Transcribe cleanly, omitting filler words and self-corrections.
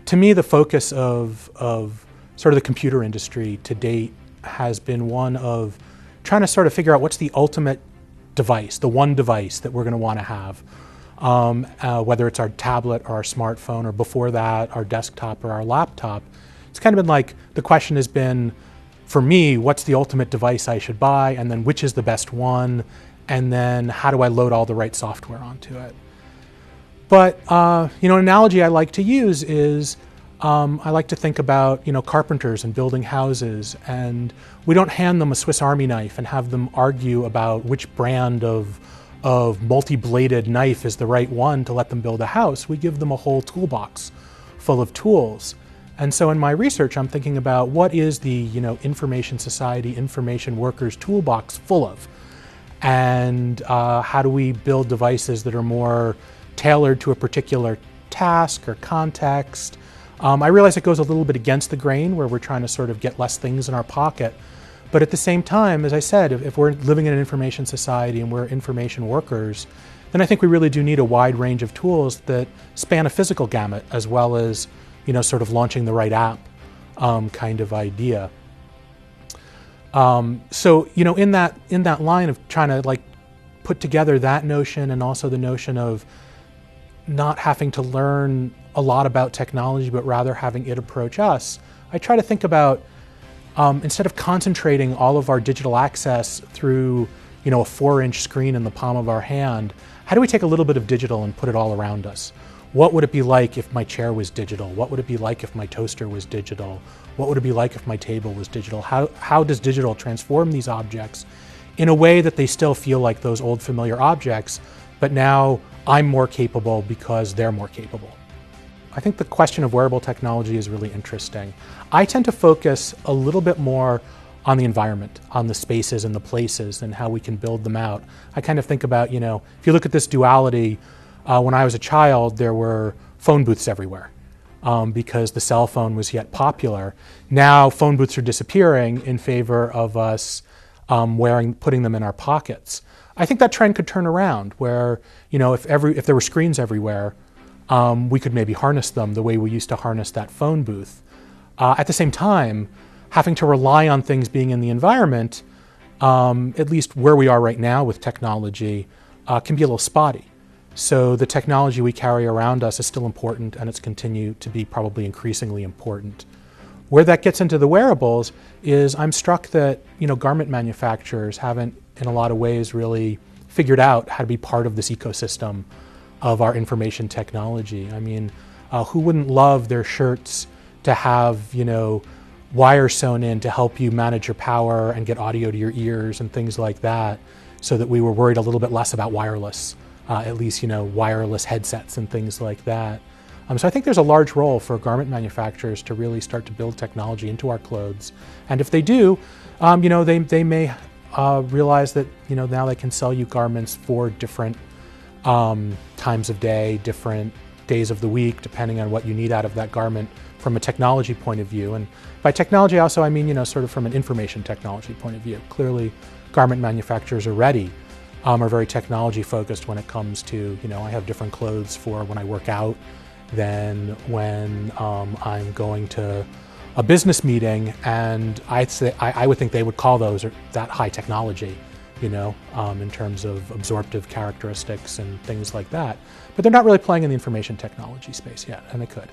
to me, the focus of sort of the computer industry to date has been one of trying to sort of figure out what's the ultimate device, the one device that we're going to want to have, whether it's our tablet or our smartphone, or before that, our desktop or our laptop. It's kind of been like, the question has been, for me, what's the ultimate device I should buy, and then which is the best one, and then how do I load all the right software onto it? But an analogy I like to use is I like to think about carpenters and building houses, and we don't hand them a Swiss Army knife and have them argue about which brand of multi-bladed knife is the right one to let them build a house. We give them a whole toolbox full of tools. And so in my research, I'm thinking about what is the information society, information workers toolbox full of, and how do we build devices that are more tailored to a particular task or context. I realize it goes a little bit against the grain, where we're trying to sort of get less things in our pocket. But at the same time, as I said, if we're living in an information society and we're information workers, then I think we really do need a wide range of tools that span a physical gamut, as well as sort of launching the right app kind of idea. So in that line of trying to put together that notion, and also the notion of not having to learn a lot about technology, but rather having it approach us, I try to think about, instead of concentrating all of our digital access through a 4-inch screen in the palm of our hand, how do we take a little bit of digital and put it all around us? What would it be like if my chair was digital? What would it be like if my toaster was digital? What would it be like if my table was digital? How does digital transform these objects in a way that they still feel like those old familiar objects, but now I'm more capable because they're more capable? I think the question of wearable technology is really interesting. I tend to focus a little bit more on the environment, on the spaces and the places, and how we can build them out. I kind of think about, if you look at this duality, when I was a child, there were phone booths everywhere because the cell phone was yet popular. Now phone booths are disappearing in favor of us putting them in our pockets. I think that trend could turn around, where if there were screens everywhere, we could maybe harness them the way we used to harness that phone booth. At the same time, having to rely on things being in the environment, at least where we are right now with technology, can be a little spotty. So the technology we carry around us is still important, and it's continued to be probably increasingly important. Where that gets into the wearables is, I'm struck that garment manufacturers haven't, in a lot of ways, really figured out how to be part of this ecosystem of our information technology. I mean, who wouldn't love their shirts to have wires sewn in to help you manage your power and get audio to your ears and things like that, so that we were worried a little bit less about wireless, at least wireless headsets and things like that. So I think there's a large role for garment manufacturers to really start to build technology into our clothes. And if they do, they may realize that now they can sell you garments for different times of day, different days of the week, depending on what you need out of that garment from a technology point of view. And by technology also, I mean sort of from an information technology point of view. Clearly, garment manufacturers already are very technology focused when it comes to, I have different clothes for when I work out than when I'm going to a business meeting, and I would think they would call those that high technology, in terms of absorptive characteristics and things like that. But they're not really playing in the information technology space yet, and they could.